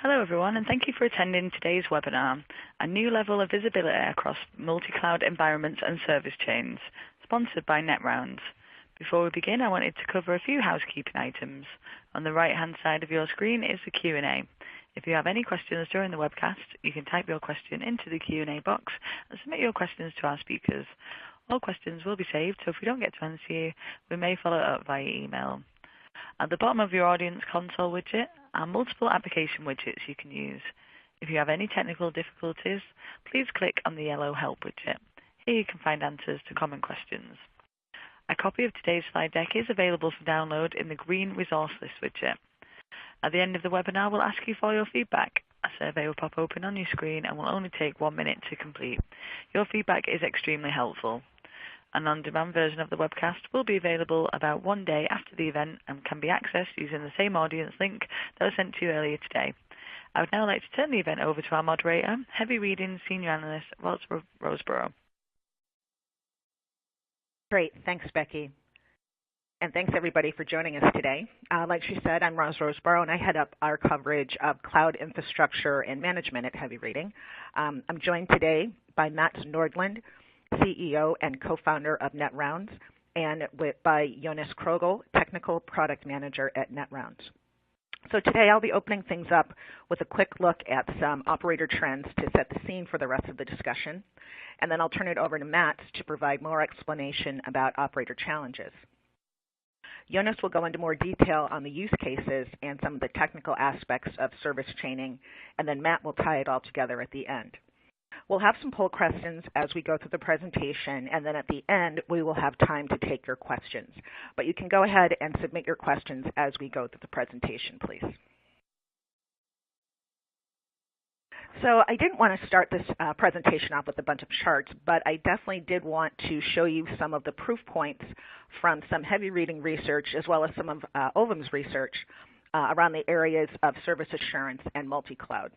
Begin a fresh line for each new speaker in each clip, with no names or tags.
Hello everyone, and thank you for attending today's webinar, A New Level of Visibility Across Multi-Cloud Environments and Service Chains, sponsored by Netrounds. Before we begin, I wanted to cover a few housekeeping items. On the right-hand side of your screen is the Q&A. If you have any questions during the webcast, you can type your question into the Q&A box and submit your questions to our speakers. All questions will be saved, so if we don't get to answer you, we may follow up via email. At the bottom of your audience console widget are multiple application widgets you can use. If you have any technical difficulties, please click on the yellow Help widget. Here you can find answers to common questions. A copy of today's slide deck is available for download in the green Resource List widget. At the end of the webinar, we'll ask you for your feedback. A survey will pop open on your screen and will only take 1 minute to complete. Your feedback is extremely helpful. An on-demand version of the webcast will be available about 1 day after the event and can be accessed using the same audience link that was sent to you earlier today. I would now like to turn the event over to our moderator, Heavy Reading Senior Analyst, Roz Roseboro.
Great. Thanks, Becky. And thanks, everybody, for joining us today. Like she said, I'm Roz Roseboro, and I head up our coverage of cloud infrastructure and management at Heavy Reading. I'm joined today by Matt Nordlund, CEO and co-founder of Netrounds, and by Jonas Krogell, Technical Product Manager at Netrounds. So today I'll be opening things up with a quick look at some operator trends to set the scene for the rest of the discussion, and then I'll turn it over to Matt to provide more explanation about operator challenges. Jonas will go into more detail on the use cases and some of the technical aspects of service chaining, and then Matt will tie it all together at the end. We'll have some poll questions as we go through the presentation, and then at the end, we will have time to take your questions. But you can go ahead and submit your questions as we go through the presentation, please. So I didn't want to start this presentation off with a bunch of charts, but I definitely did want to show you some of the proof points from some Heavy Reading research as well as some of Ovum's research around the areas of service assurance and multi-cloud.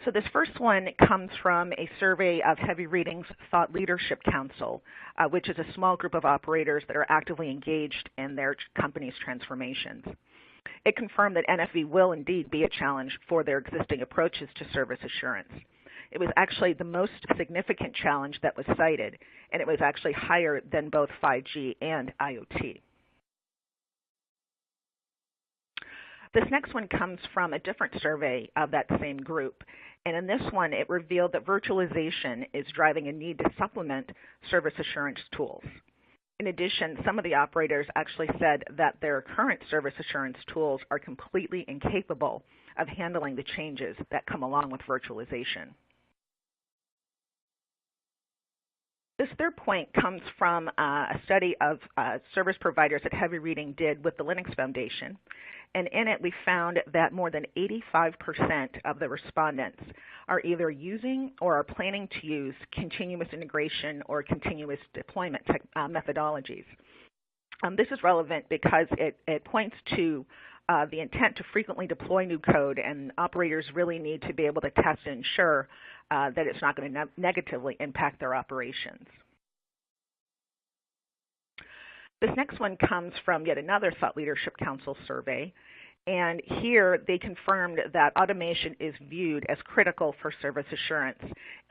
So this first one comes from a survey of Heavy Reading's Thought Leadership Council, which is a small group of operators that are actively engaged in their company's transformations. It confirmed that NFV will indeed be a challenge for their existing approaches to service assurance. It was actually the most significant challenge that was cited, and it was actually higher than both 5G and IoT. This next one comes from a different survey of that same group, and in this one it revealed that virtualization is driving a need to supplement service assurance tools. In addition, some of the operators actually said that their current service assurance tools are completely incapable of handling the changes that come along with virtualization. This third point comes from a study of service providers that Heavy Reading did with the Linux Foundation. And in it, we found that more than 85% of the respondents are either using or are planning to use continuous integration or continuous deployment methodologies. This is relevant because it points to the intent to frequently deploy new code, and operators really need to be able to test and ensure that it's not going to negatively impact their operations. This next one comes from yet another Thought Leadership Council survey, and here they confirmed that automation is viewed as critical for service assurance,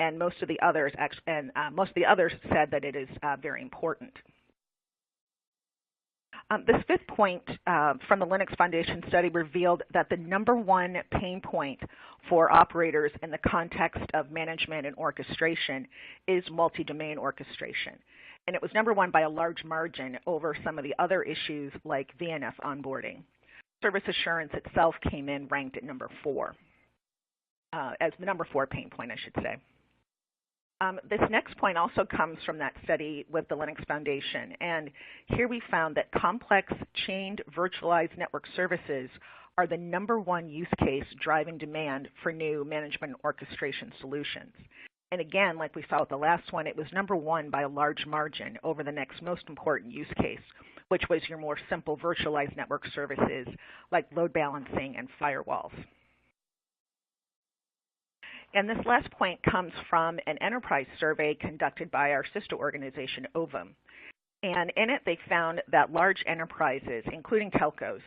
and most of the others said that it is very important. This fifth point from the Linux Foundation study revealed that the #1 pain point for operators in the context of management and orchestration is multi-domain orchestration. And it was #1 by a large margin over some of the other issues like VNF onboarding. Service assurance itself came in ranked at #4, as the #4 pain point, I should say. This next point also comes from that study with the Linux Foundation, and here we found that complex chained virtualized network services are the #1 use case driving demand for new management and orchestration solutions. And again, like we saw with the last one, it was #1 by a large margin over the next most important use case, which was your more simple virtualized network services like load balancing and firewalls. And this last point comes from an enterprise survey conducted by our sister organization, Ovum. And in it, they found that large enterprises, including telcos,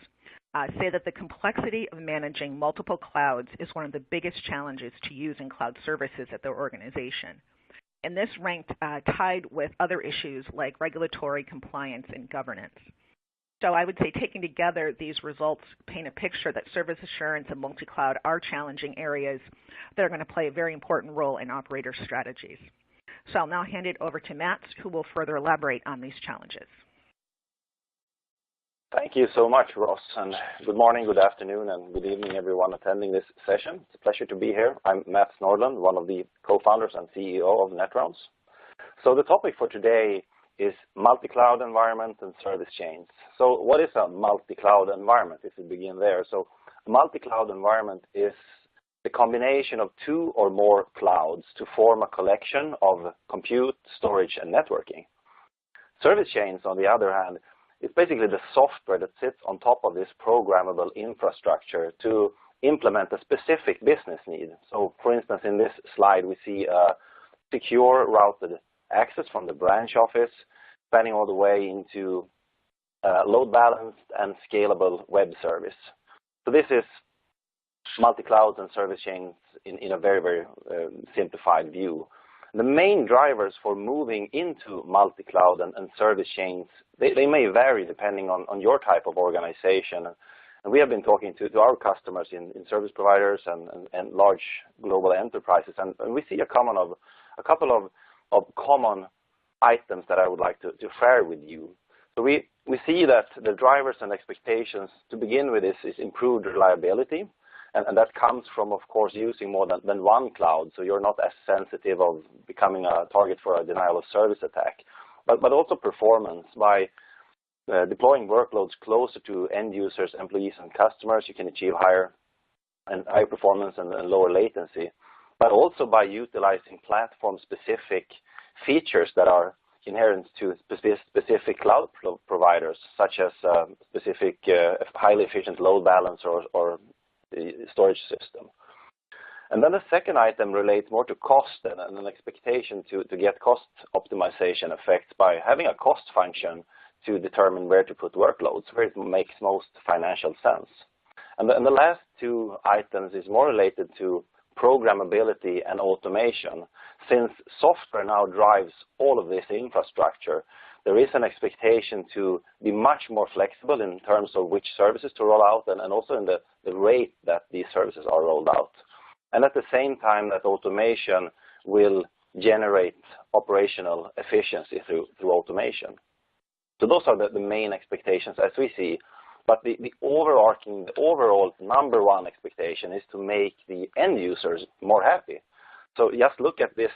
say that the complexity of managing multiple clouds is one of the biggest challenges to using cloud services at their organization. And this ranked tied with other issues like regulatory compliance and governance. So I would say taking together these results paint a picture that service assurance and multi-cloud are challenging areas that are going to play a very important role in operator strategies. So I'll now hand it over to Mats, who will further elaborate on these challenges.
Thank you so much, Ross, and good morning, good afternoon, and good evening, everyone attending this session. It's a pleasure to be here. I'm Mats Nordlund, one of the co-founders and CEO of Netrounds. So the topic for today is multi-cloud environment and service chains. So what is a multi-cloud environment, if we begin there? So a multi-cloud environment is the combination of two or more clouds to form a collection of compute, storage, and networking. Service chains, on the other hand, is basically the software that sits on top of this programmable infrastructure to implement a specific business need. So, for instance, in this slide, we see a secure routed access from the branch office, spanning all the way into load balanced and scalable web service. So this is multi-clouds and service chains in a very, very simplified view. The main drivers for moving into multi-cloud and service chains, they may vary depending on your type of organization. And we have been talking to our customers in service providers and large global enterprises, and we see a couple of common items that I would like to share with you. So we see that the drivers and expectations to begin with is improved reliability. And that comes from, of course, using more than one cloud, so you're not as sensitive of becoming a target for a denial of service attack. But also performance. By deploying workloads closer to end users, employees, and customers, you can achieve higher performance and lower latency. But also by utilizing platform-specific features that are inherent to specific cloud providers, such as specific highly efficient load balancer or storage system. And then the second item relates more to cost and an expectation to get cost optimization effects by having a cost function to determine where to put workloads, where it makes most financial sense. And the last two items is more related to programmability and automation. Since software now drives all of this infrastructure, there is an expectation to be much more flexible in terms of which services to roll out and also in the rate that these services are rolled out. And at the same time, that automation will generate operational efficiency through automation. So those are the main expectations as we see. But the overall number one expectation is to make the end users more happy. So just look at this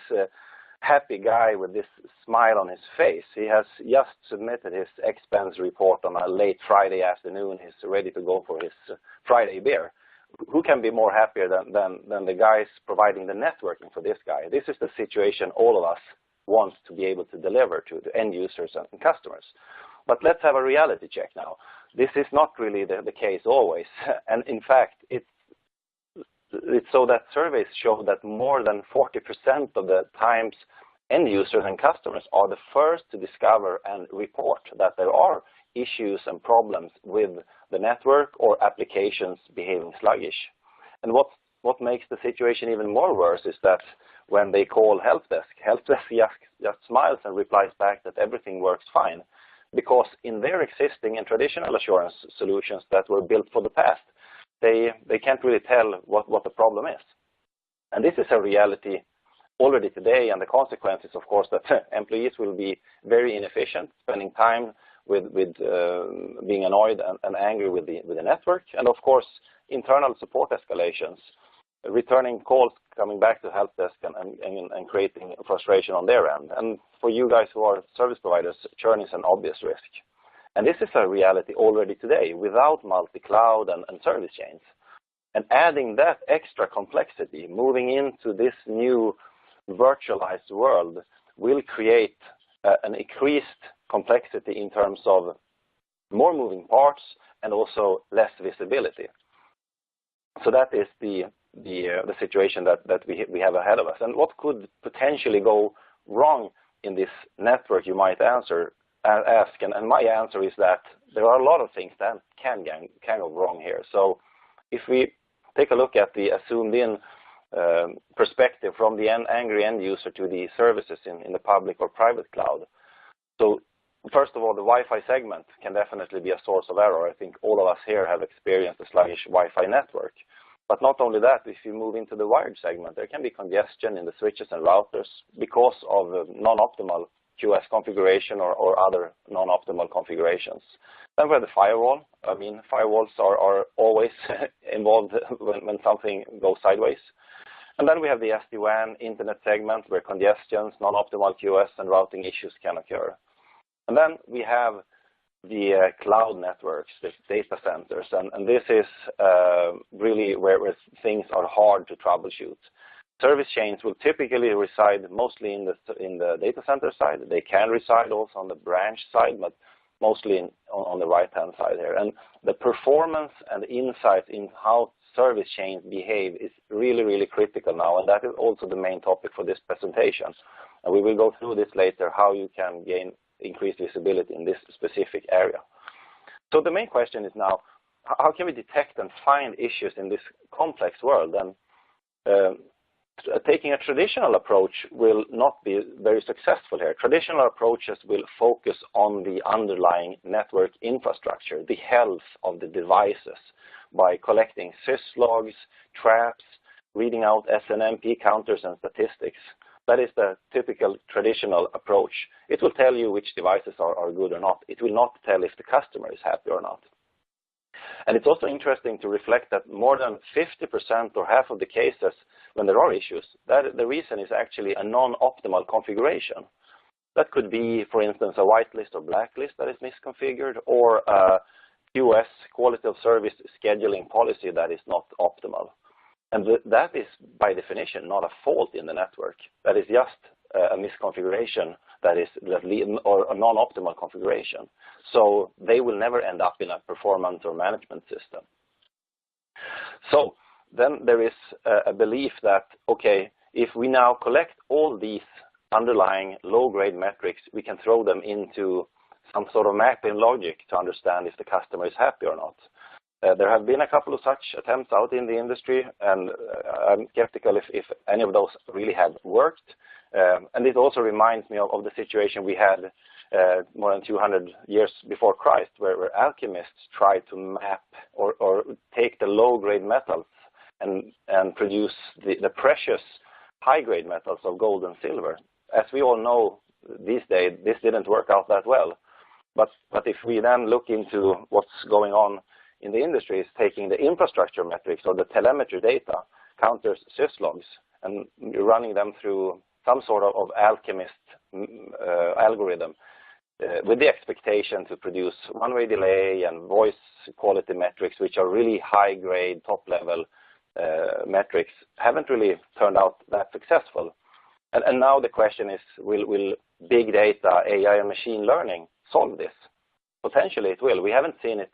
happy guy with this smile on his face. He has just submitted his expense report on a late Friday afternoon. He's ready to go for his Friday beer. Who can be more happier than the guys providing the networking for this guy? This is the situation all of us want to be able to deliver to the end users and customers. But let's have a reality check now. This is not really the case always. And in fact, it's so that surveys show that more than 40% of the times end users and customers are the first to discover and report that there are issues and problems with the network or applications behaving sluggish. And what makes the situation even more worse is that when they call help desk just smiles and replies back that everything works fine, because in their existing and traditional assurance solutions that were built for the past, they can't really tell what the problem is. And this is a reality already today, and the consequence is, of course, that employees will be very inefficient, spending time with being annoyed and angry with the network, and of course, internal support escalations, returning calls coming back to help desk and creating frustration on their end. And for you guys who are service providers, churn is an obvious risk. And this is a reality already today without multi-cloud and service chains. And adding that extra complexity, moving into this new virtualized world, will create an increased complexity in terms of more moving parts and also less visibility. So that is the situation that we have ahead of us. And what could potentially go wrong in this network, you might ask, ask, and my answer is that there are a lot of things that can go wrong here. So if we take a look at the assumed-in perspective from the angry end user to the services in the public or private cloud. So first of all, the Wi-Fi segment can definitely be a source of error. I think all of us here have experienced a sluggish Wi-Fi network. But not only that, if you move into the wired segment, there can be congestion in the switches and routers because of non-optimal QoS configuration or other non-optimal configurations. Then we have the firewall. I mean, firewalls are always involved when something goes sideways. And then we have the SD-WAN internet segment where congestions, non-optimal QoS, and routing issues can occur. And then we have the cloud networks, the data centers, and this is really where things are hard to troubleshoot. Service chains will typically reside mostly in the data center side. They can reside also on the branch side, but mostly on the right-hand side here. And the performance and insight in how service chains behave is really, really critical now, and that is also the main topic for this presentation. And we will go through this later, how you can gain increased visibility in this specific area. So the main question is now, how can we detect and find issues in this complex world? And taking a traditional approach will not be very successful here. Traditional approaches will focus on the underlying network infrastructure, the health of the devices, by collecting syslogs, traps, reading out SNMP counters and statistics. That is the typical traditional approach. It will tell you which devices are good or not. It will not tell if the customer is happy or not. And it's also interesting to reflect that more than 50% or half of the cases when there are issues, that the reason is actually a non-optimal configuration. That could be, for instance, a whitelist or blacklist that is misconfigured, or a QoS, quality of service scheduling policy, that is not optimal. And that is, by definition, not a fault in the network. That is just a misconfiguration or a non-optimal configuration. So they will never end up in a performance or management system. So then there is a belief that, okay, if we now collect all these underlying low-grade metrics, we can throw them into some sort of mapping logic to understand if the customer is happy or not. There have been a couple of such attempts out in the industry, and I'm skeptical if any of those really have worked. And it also reminds me of the situation we had more than 200 years before Christ, where alchemists tried to map or take the low-grade metals and produce the precious high-grade metals of gold and silver. As we all know these days, this didn't work out that well. But if we then look into what's going on in the industry, is taking the infrastructure metrics or the telemetry data, counters, syslogs, and running them through some sort of alchemist algorithm with the expectation to produce one-way delay and voice quality metrics, which are really high-grade, top-level metrics, haven't really turned out that successful. And now the question is, will big data, AI, and machine learning solve this? Potentially it will. We haven't seen it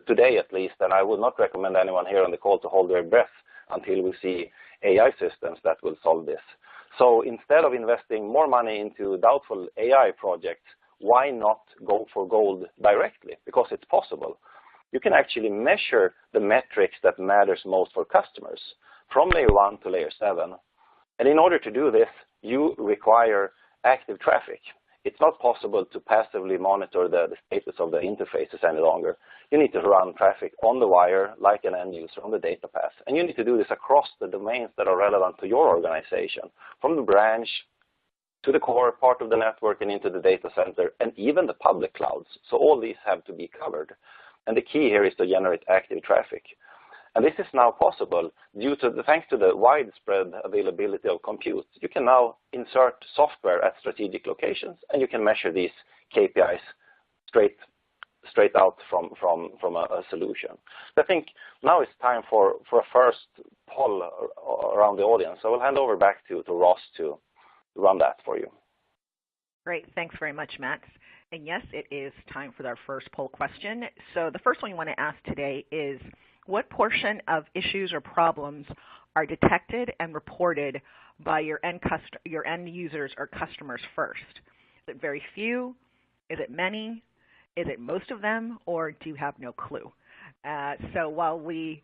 today at least, and I would not recommend anyone here on the call to hold their breath until we see AI systems that will solve this. So instead of investing more money into doubtful AI projects, why not go for gold directly? Because it's possible. You can actually measure the metrics that matters most for customers from layer 1 to layer 7. And in order to do this, you require active traffic. It's not possible to passively monitor the status of the interfaces any longer. You need to run traffic on the wire like an end user on the data path. And you need to do this across the domains that are relevant to your organization, from the branch to the core part of the network and into the data center, and even the public clouds. So all these have to be covered. And the key here is to generate active traffic. And this is now possible thanks to the widespread availability of compute. You can now insert software at strategic locations, and you can measure these KPIs straight out from a solution. I think now it's time for a first poll around the audience. So I will hand over back to Roz to run that for you.
Great. Thanks very much, Matt. And yes, it is time for our first poll question. So the first one you want to ask today is, what portion of issues or problems are detected and reported by your end users or customers first? Is it very few, Is it many? Is it most of them? Or do you have no clue? So while we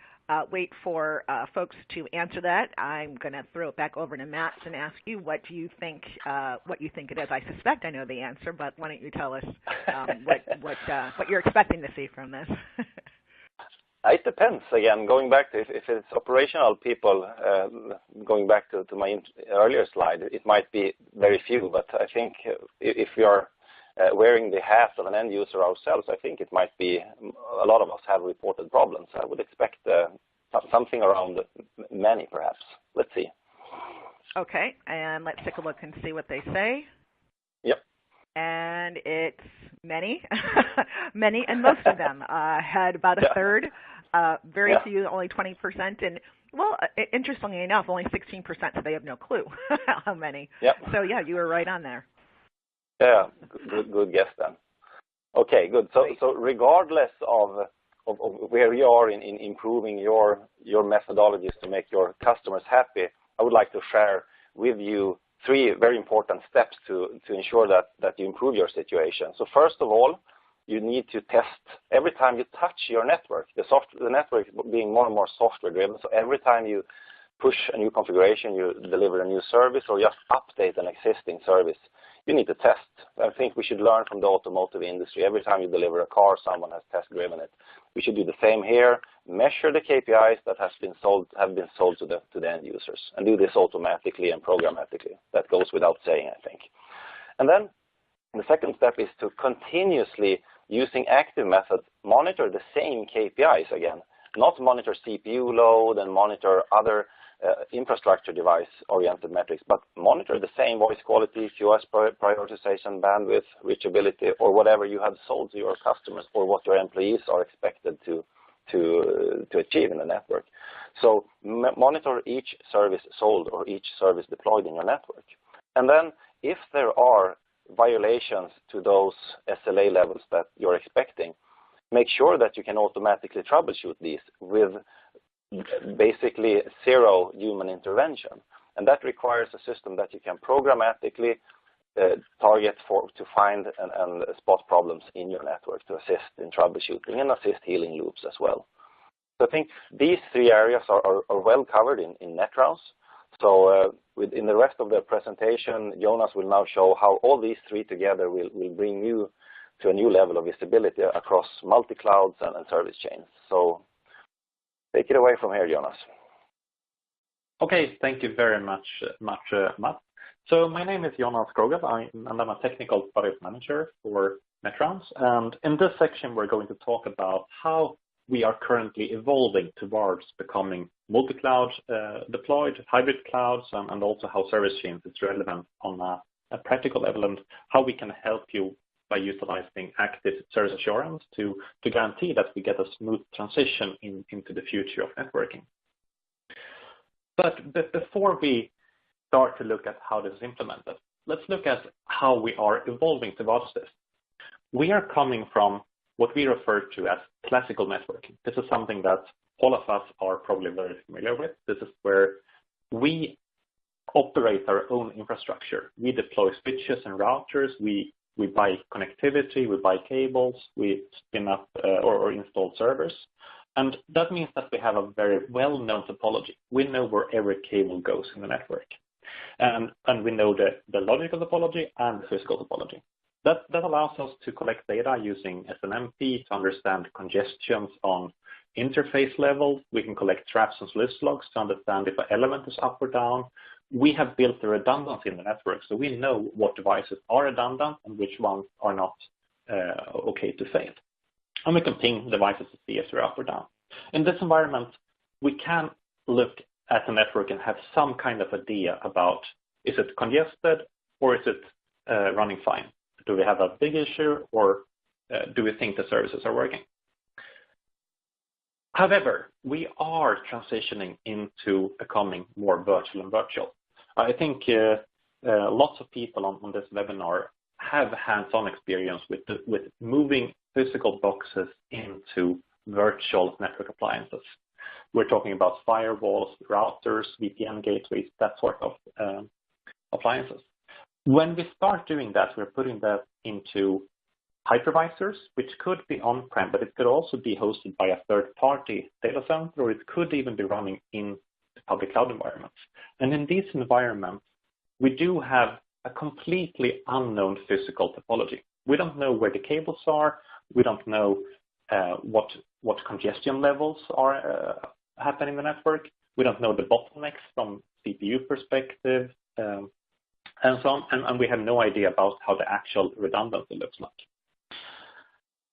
wait for folks to answer that, I'm going to throw it back over to Matt and ask you, what do you think it is? I suspect I know the answer, but why don't you tell us what you're expecting to see from this?
It depends. Again, going back to if it's operational people, going back to my earlier slide, it might be very few. But I think if we are wearing the hat of an end user ourselves, I think it might be a lot of us have reported problems. I would expect something around many, perhaps. Let's see. Okay,
and let's take a look and see what they say.
Yep.
And it's many, many, and most of them had about a third. Very few, only 20%, and well, interestingly enough, only 16% said they have no clue how many.
Yep.
So yeah, you were right on there.
Yeah, good guess then. Okay, good. So regardless of where you are in improving your methodologies to make your customers happy, I would like to share with you 3 very important steps to ensure that you improve your situation. So first of all, you need to test every time you touch your network. The network being more and more software driven. So every time you push a new configuration, you deliver a new service, or just update an existing service, you need to test. I think we should learn from the automotive industry. Every time you deliver a car, someone has test driven it. We should do the same here. Measure the KPIs that have been sold to the end users, and do this automatically and programmatically. That goes without saying, I think. And then the second step is to continuously, using active methods, monitor the same KPIs again. Not monitor CPU load and monitor other infrastructure device-oriented metrics, but monitor the same voice quality, QoS prioritization, bandwidth, reachability, or whatever you have sold to your customers, or what your employees are expected to achieve in the network. So monitor each service sold or each service deployed in your network. And then if there are violations to those SLA levels that you're expecting, make sure that you can automatically troubleshoot these with basically 0 human intervention. And that requires a system that you can programmatically target to find and spot problems in your network, to assist in troubleshooting and assist healing loops as well. So I think these 3 areas are well covered in Netrounds. So in the rest of the presentation, Jonas will now show how all these 3 together will bring you to a new level of visibility across multi-clouds and service chains. So take it away from here, Jonas.
Okay, thank you very much, Matt. So my name is Jonas Krogell, and I'm a technical product manager for Netrounds. And in this section, we're going to talk about how we are currently evolving towards becoming multi-cloud deployed, hybrid clouds, and also how service chains is relevant on a practical level, and how we can help you by utilizing active service assurance to guarantee that we get a smooth transition into the future of networking. But before we start to look at how this is implemented, let's look at how we are evolving towards this. We are coming from what we refer to as classical networking. This is something that all of us are probably very familiar with. This is where we operate our own infrastructure. We deploy switches and routers. We buy connectivity, we buy cables, we spin up or install servers. And that means that we have a very well-known topology. We know where every cable goes in the network. And we know the logical topology and the physical topology. That allows us to collect data using SNMP to understand congestions on interface level. We can collect traps and slice logs to understand if an element is up or down. We have built the redundancy in the network, so we know what devices are redundant and which ones are not okay to fail. And we can ping devices to see if they're up or down. In this environment, we can look at the network and have some kind of idea about, is it congested or is it running fine? Do we have a big issue, or do we think the services are working? However, we are transitioning into becoming more virtual and virtual. I think lots of people on this webinar have hands-on experience with moving physical boxes into virtual network appliances. We're talking about firewalls, routers, VPN gateways, that sort of appliances. When we start doing that, we're putting that into hypervisors, which could be on-prem, but it could also be hosted by a third-party data center, or it could even be running in the public cloud environments. And in these environments, we do have a completely unknown physical topology. We don't know where the cables are. We don't know what congestion levels are happening in the network. We don't know the bottlenecks from CPU perspective, and so on. And we have no idea about how the actual redundancy looks like.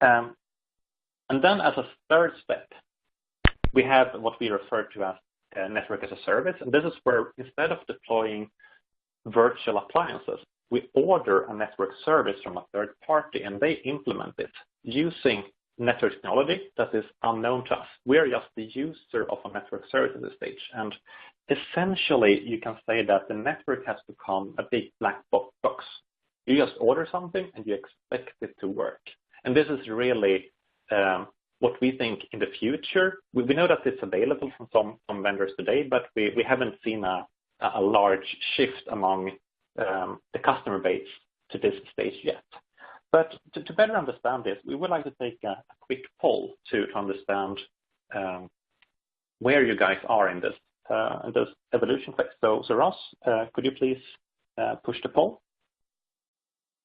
And then as a third step, we have what we refer to as network as a service. And this is where instead of deploying virtual appliances, we order a network service from a third party and they implement it using network technology that is unknown to us. We are just the user of a network service at this stage. And essentially, you can say that the network has become a big black box. You just order something and you expect it to work. And this is really what we think in the future. We know that it's available from some vendors today, but we haven't seen a large shift among the customer base to this stage yet. But to better understand this, we would like to take a quick poll to understand where you guys are in this evolution phase. So Roz, could you please push the poll?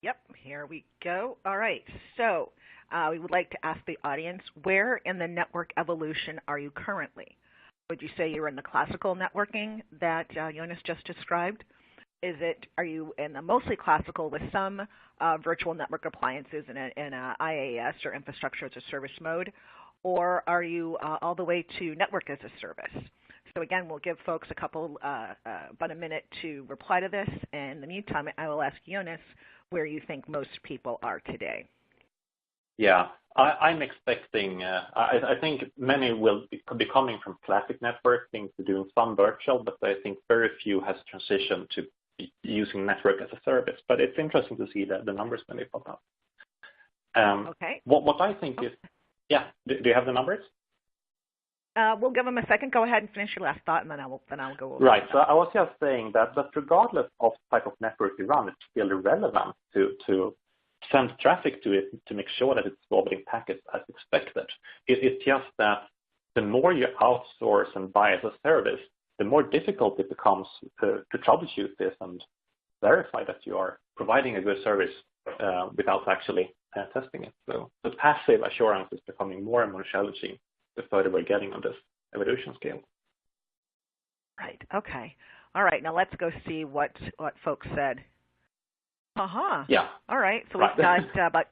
Yep, here we go. All right, so we would like to ask the audience, where in the network evolution are you currently? Would you say you're in the classical networking that Jonas just described? Are you in the mostly classical with some virtual network appliances in a IaaS or infrastructure as a service mode, or are you all the way to network as a service? So again, we'll give folks about a minute to reply to this. And in the meantime, I will ask Jonas where you think most people are today.
Yeah, I'm expecting, I think many will be coming from classic networking to doing some virtual, but I think very few has transitioned to using network as a service. But it's interesting to see the numbers when they pop up.
Okay.
What I think is, yeah, do you have the numbers?
We'll give them a second. Go ahead and finish your last thought, and then I'll go over.
Right. So I was just saying that regardless of the type of network you run, it's still relevant to send traffic to it to make sure that it's forwarding packets as expected. It's just that the more you outsource and buy as a service, the more difficult it becomes to troubleshoot this and verify that you are providing a good service without actually testing it. So the passive assurance is becoming more and more challenging the further we're getting on this evolution scale.
Right. Okay. All right. Now let's go see what folks said.
Yeah.
All right. So we've got about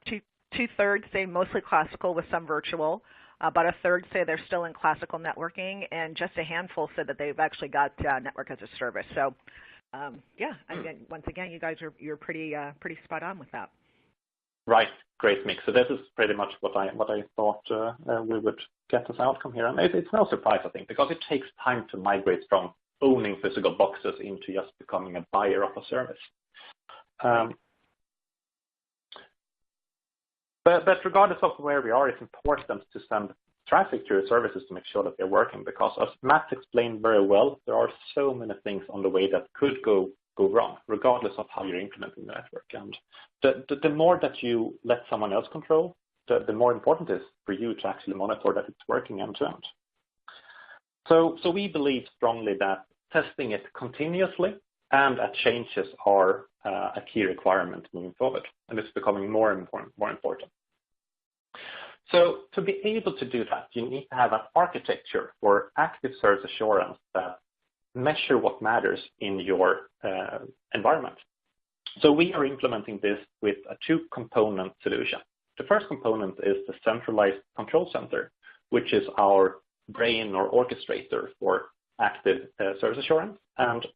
two-thirds say mostly classical with some virtual. About a third say they're still in classical networking, and just a handful said that they've actually got network as a service. So, yeah. Again, once again, you guys you're pretty spot on with that.
Right. Great mix. So this is pretty much what I thought we would get as outcome here, and it's no surprise, I think, because it takes time to migrate from owning physical boxes into just becoming a buyer of a service. But regardless of where we are, it's important to send traffic to your services to make sure that they're working, because as Matt explained very well, there are so many things on the way that could go wrong, regardless of how you're implementing the network. And the more that you let someone else control, the more important it is for you to actually monitor that it's working end to end. So we believe strongly that testing it continuously and at changes are a key requirement moving forward, and it's becoming more and more important. So to be able to do that, you need to have an architecture for active service assurance that measure what matters in your environment. So we are implementing this with a two-component solution. The first component is the centralized control center, which is our brain or orchestrator for active service assurance. And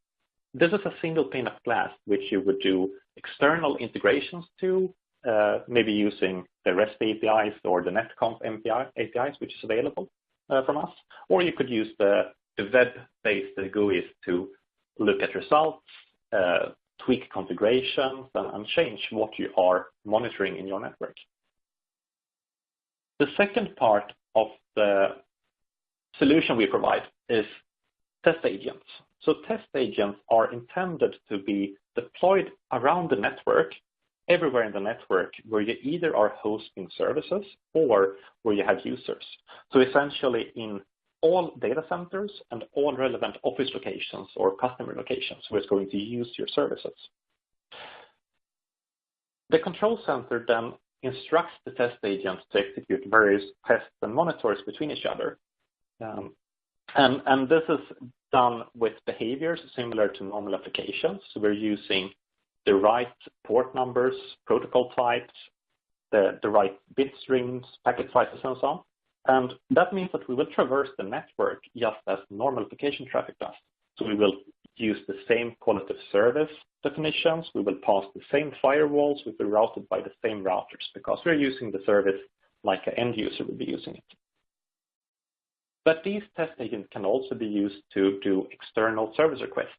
this is a single pane of glass which you would do external integrations to, maybe using the REST APIs or the NetConf APIs, which is available from us. Or you could use the web-based GUIs to look at results, tweak configurations, and change what you are monitoring in your network. The second part of the solution we provide is test agents. So test agents are intended to be deployed around the network everywhere in the network where you either are hosting services or where you have users. So essentially in all data centers and all relevant office locations or customer locations where it's going to use your services. The control center then instructs the test agents to execute various tests and monitors between each other. And this is done with behaviors similar to normal applications. So we're using the right port numbers, protocol types, the right bit streams, packet sizes, and so on. And that means that we will traverse the network just as normal application traffic does. So we will use the same quality of service definitions. We will pass the same firewalls. We will be routed by the same routers because we're using the service like an end user would be using it. But these test agents can also be used to do external service requests.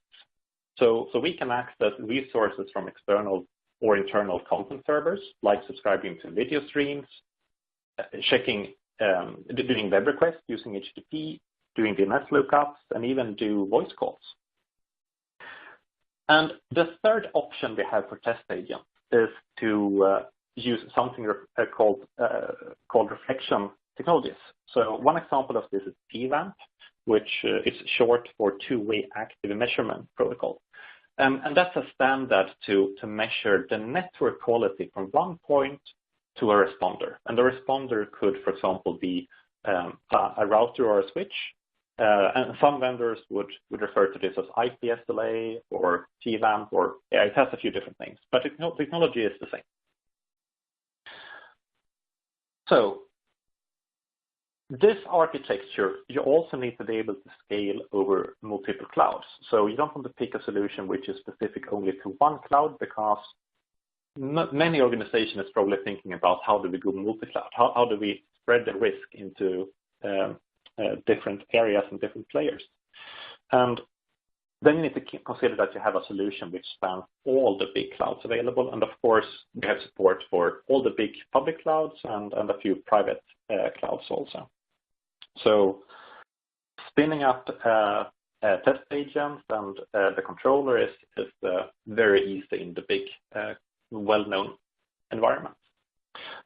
So we can access resources from external or internal content servers, like subscribing to video streams, doing web requests using HTTP, doing DNS lookups, and even do voice calls. And the third option we have for test agents is to use something called reflection technologies. So one example of this is TVAMP, which is short for two-way active measurement protocol. And that's a standard to measure the network quality from one point to a responder. And the responder could, for example, be a router or a switch. And some vendors would refer to this as IP SLA or TVAMP, or it has a few different names, but technology is the same. So this architecture, you also need to be able to scale over multiple clouds. So you don't want to pick a solution which is specific only to one cloud, because many organizations are probably thinking about how do we go multi-cloud? How do we spread the risk into different areas and different players? And then you need to consider that you have a solution which spans all the big clouds available. And of course, we have support for all the big public clouds and a few private clouds also. So spinning up test agents and the controller is very easy in the big, well-known environments.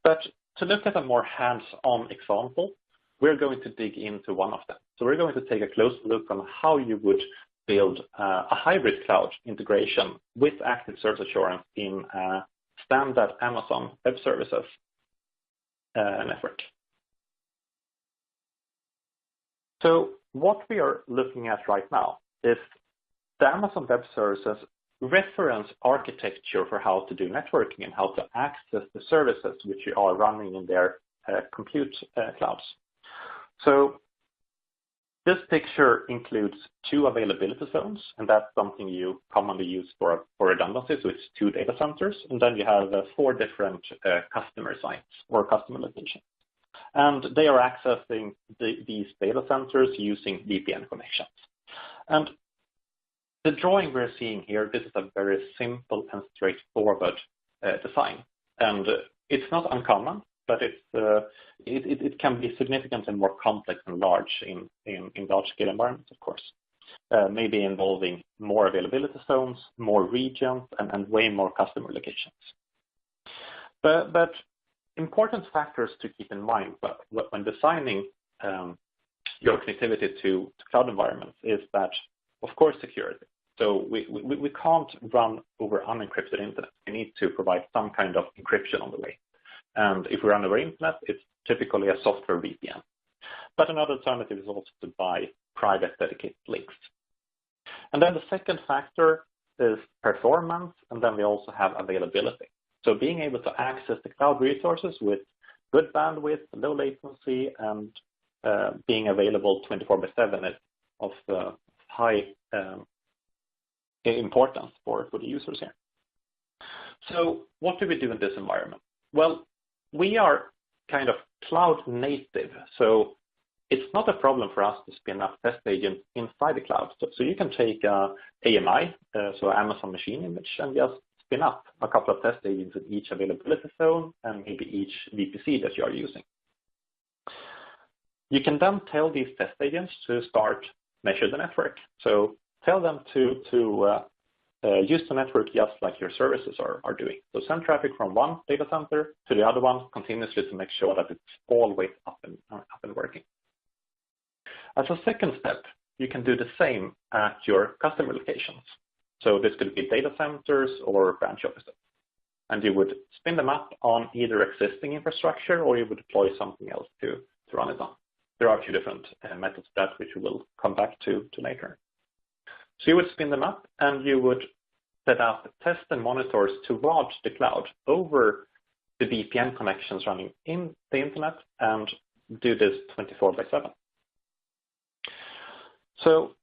But to look at a more hands-on example, we're going to dig into one of them. So we're going to take a close look on how you would build a hybrid cloud integration with active service assurance in a standard Amazon Web Services network. So what we are looking at right now is the Amazon Web Services reference architecture for how to do networking and how to access the services which you are running in their compute clouds. So this picture includes two availability zones, and that's something you commonly use for redundancy. So it's two data centers, and then you have 4 different customer sites or customer locations. And they are accessing these data centers using VPN connections. And the drawing we're seeing here, this is a very simple and straightforward design. And it's not uncommon, but it can be significantly more complex and large in large-scale environments, of course. Maybe involving more availability zones, more regions, and way more customer locations. But important factors to keep in mind when designing your connectivity to cloud environments is that, of course, security. So we can't run over unencrypted internet. We need to provide some kind of encryption on the way. And if we run over internet, it's typically a software VPN. But another alternative is also to buy private dedicated links. And then the second factor is performance, and then we also have availability. So being able to access the cloud resources with good bandwidth, low latency, and being available 24/7 is of high importance for the users here. So what do we do in this environment? Well, we are kind of cloud native, so it's not a problem for us to spin up test agents inside the cloud. So you can take AMI, so Amazon Machine Image, and just spin up a couple of test agents in each availability zone and maybe each VPC that you are using. You can then tell these test agents to start measure the network. So tell them to use the network just like your services are doing. So send traffic from one data center to the other one continuously to make sure that it's always up and working. As a second step, you can do the same at your customer locations. So this could be data centers or branch offices. And you would spin them up on either existing infrastructure or you would deploy something else to run it on. There are two different methods for that, which we will come back to later. So you would spin them up and you would set up test and monitors towards the cloud over the VPN connections running in the internet and do this 24/7. So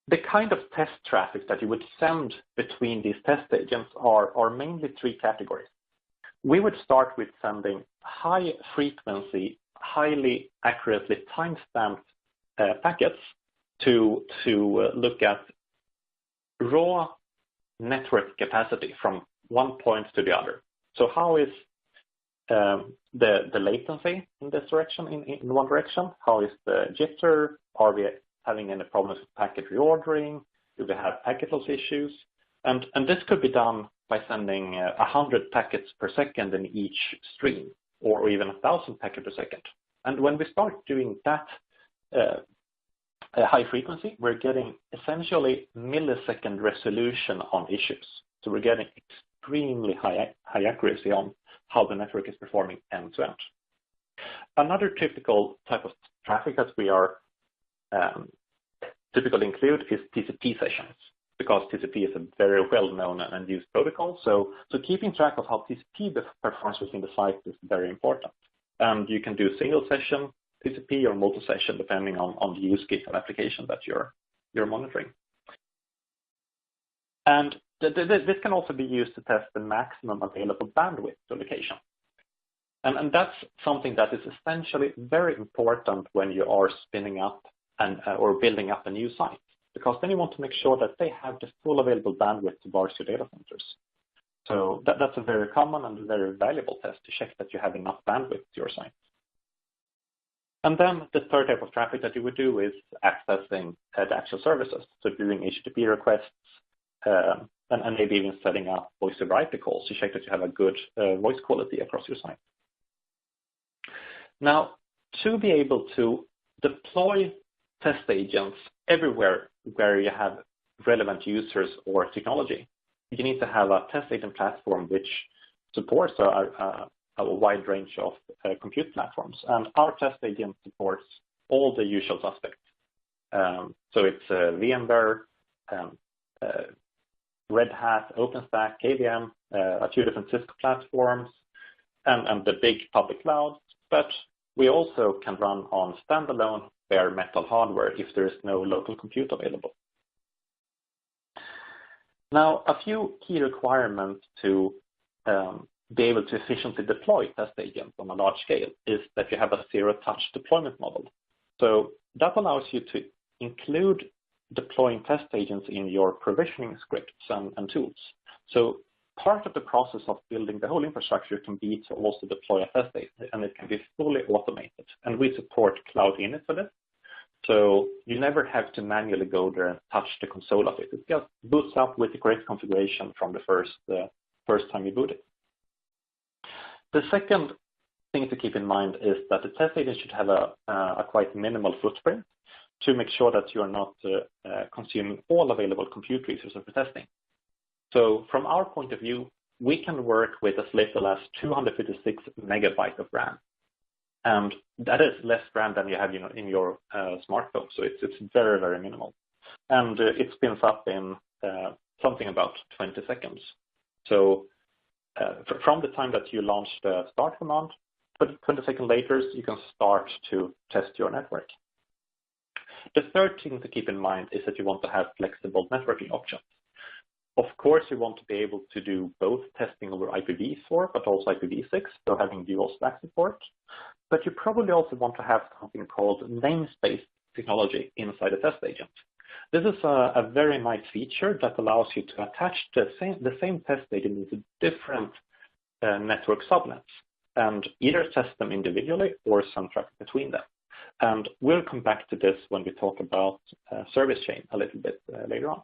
the kind of test traffic that you would send between these test agents are mainly three categories. We would start with sending high frequency, highly accurately time-stamped packets to look at raw network capacity from one point to the other. So how is the latency in this direction, in one direction? How is the jitter? Are we having any problems with packet reordering? Do we have packet loss issues? And this could be done by sending 100 packets per second in each stream, or even 1,000 packets per second. And when we start doing that high frequency, we're getting essentially millisecond resolution on issues. So we're getting extremely high accuracy on how the network is performing end to end. Another typical type of traffic that we are typically include is TCP sessions, because TCP is a very well-known and used protocol. So keeping track of how TCP performs within the site is very important. And you can do single session TCP or multi-session depending on the use case and application that you're monitoring. And this can also be used to test the maximum available bandwidth to location. And that's something that is essentially very important when you are spinning up or building up a new site, because then you want to make sure that they have the full available bandwidth towards your data centers. So that's a very common and very valuable test to check that you have enough bandwidth to your site. And then the third type of traffic that you would do is accessing the actual services, so doing HTTP requests and maybe even setting up voice over IP calls to check that you have a good voice quality across your site. Now, to be able to deploy test agents everywhere where you have relevant users or technology, you need to have a test agent platform which supports a wide range of compute platforms. And our test agent supports all the usual suspects. So it's VMware, Red Hat, OpenStack, KVM, a few different Cisco platforms, and the big public clouds. But we also can run on standalone bare metal hardware if there is no local compute available. Now, a few key requirements to be able to efficiently deploy test agents on a large scale is that you have a zero-touch deployment model. So that allows you to include deploying test agents in your provisioning scripts and tools. So part of the process of building the whole infrastructure can be to also deploy a test agent, and it can be fully automated. And we support Cloud Init for this. So you never have to manually go there and touch the console of it. It just boots up with the correct configuration from the first time you boot it. The second thing to keep in mind is that the test agent should have a quite minimal footprint to make sure that you are not consuming all available compute resources for testing. So from our point of view, we can work with as little as 256 megabytes of RAM. And that is less RAM than you have in your smartphone. So it's very, very minimal. And it spins up in something about 20 seconds. So from the time that you launch the start command, 20 seconds later, you can start to test your network. The third thing to keep in mind is that you want to have flexible networking options. Of course, you want to be able to do both testing over IPv4, but also IPv6, so having dual stack support. But you probably also want to have something called namespace technology inside a test agent. This is a very nice feature that allows you to attach the same test agent into different network subnets and either test them individually or send traffic between them. And we'll come back to this when we talk about service chain a little bit later on.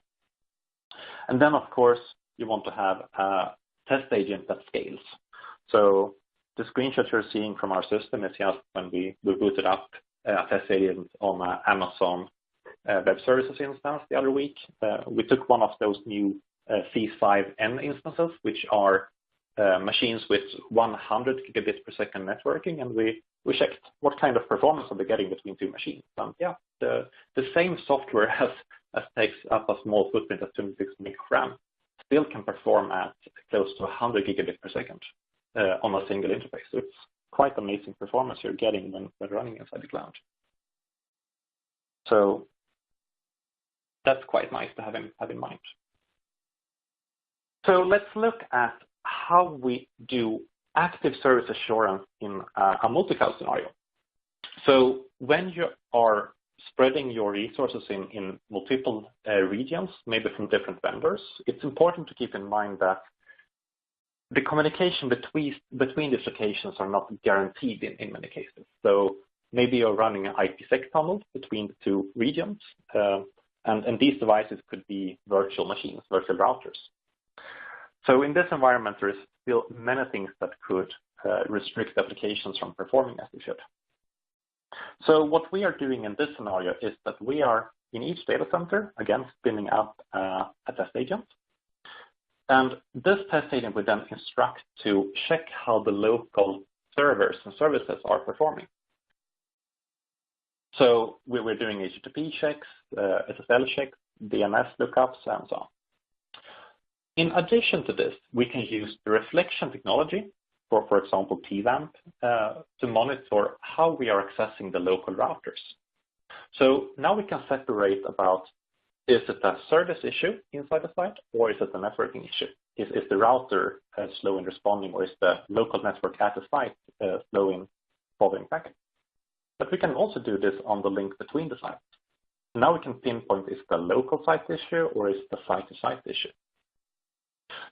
And then, of course, you want to have a test agent that scales. So the screenshot you're seeing from our system is just when we booted up a test agent on Amazon Web Services instance the other week. We took one of those new C5N instances, which are machines with 100 gigabits per second networking, and we checked what kind of performance are they getting between two machines. And yeah, the same software as takes up a small footprint at 26 meg of RAM still can perform at close to 100 gigabits per second on a single interface. So it's quite amazing performance you're getting when running inside the cloud. So that's quite nice to have in mind. So let's look at how we do active service assurance in a multi-cloud scenario. So when you are spreading your resources in multiple regions, maybe from different vendors, it's important to keep in mind that the communication between these locations are not guaranteed in many cases. So maybe you're running an IPsec tunnel between the two regions, and these devices could be virtual machines, virtual routers. So in this environment, there is still many things that could restrict applications from performing as they should. So what we are doing in this scenario is that we are in each data center, again, spinning up a test agent. And this test agent would then instruct to check how the local servers and services are performing. So we were doing HTTP checks, SSL checks, DNS lookups, and so on. In addition to this, we can use the reflection technology, for example, TVAMP, to monitor how we are accessing the local routers. So now we can separate about, is it a service issue inside the site, or is it a networking issue? Is the router slow in responding, or is the local network at the site slow in following packets? But we can also do this on the link between the sites. Now we can pinpoint, is the local site issue, or is the site-to-site issue?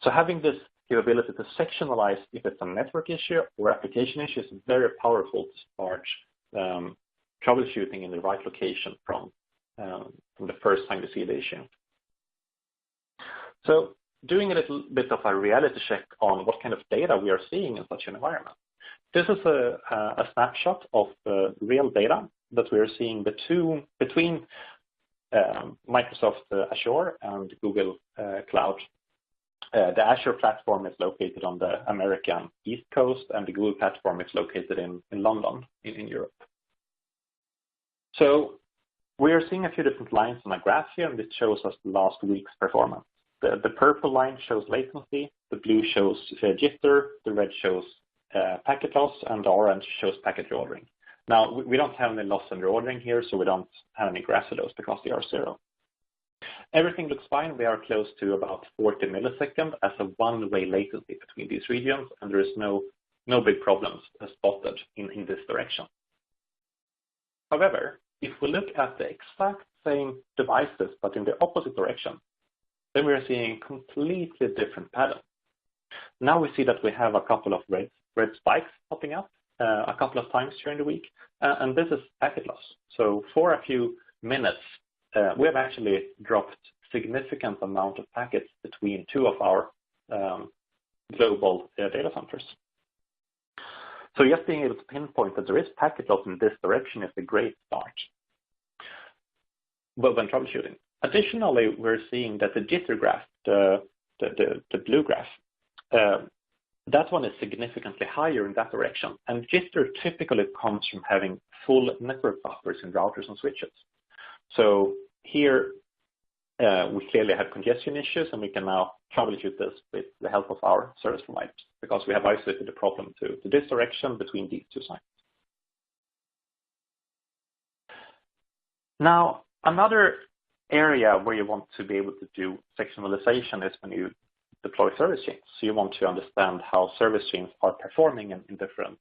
So having this capability to sectionalize if it's a network issue or application issue is very powerful to start troubleshooting in the right location from the first time you see the issue. So doing a little bit of a reality check on what kind of data we are seeing in such an environment. This is a snapshot of real data that we are seeing between Microsoft Azure and Google Cloud. The Azure platform is located on the American East Coast, and the Google platform is located in London, in Europe. So we are seeing a few different lines on a graph here, and it shows us last week's performance. The purple line shows latency, the blue shows jitter, the red shows packet loss, and the orange shows packet reordering. Now, we don't have any loss in reordering here, so we don't have any graphs of those because they are zero. Everything looks fine. We are close to about 40 milliseconds as a one-way latency between these regions, and there is no big problems spotted in this direction. However, if we look at the exact same devices but in the opposite direction, then we are seeing completely different pattern. Now we see that we have a couple of red spikes popping up a couple of times during the week, and this is packet loss. So for a few minutes, we have actually dropped significant amount of packets between two of our global data centers. So just being able to pinpoint that there is packet loss in this direction is a great start when troubleshooting. Additionally, we're seeing that the jitter graph, the blue graph, that one is significantly higher in that direction. And jitter typically comes from having full network buffers in routers and switches. So here we clearly have congestion issues, and we can now troubleshoot this with the help of our service providers because we have isolated the problem to this direction between these two sites. Now, another area where you want to be able to do sectionalization is when you deploy service chains. So you want to understand how service chains are performing in different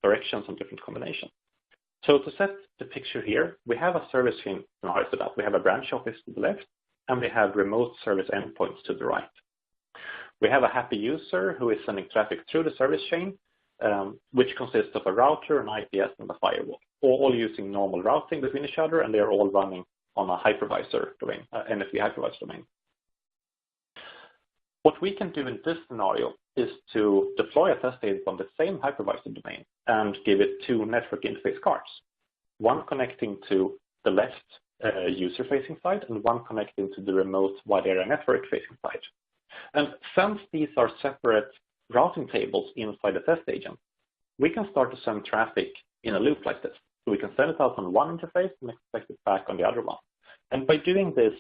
directions and different combinations. So to set the picture here, we have a service chain scenario set up. We have a branch office to the left, and we have remote service endpoints to the right. We have a happy user who is sending traffic through the service chain, which consists of a router, an IPS, and a firewall, all using normal routing between each other, and they are all running on a hypervisor domain, NFV hypervisor domain. What we can do in this scenario is to deploy a test agent on the same hypervisor domain and give it two network interface cards, one connecting to the left user-facing side and one connecting to the remote wide area network-facing side. And since these are separate routing tables inside the test agent, we can start to send traffic in a loop like this. So we can send it out on one interface and expect it back on the other one. And by doing this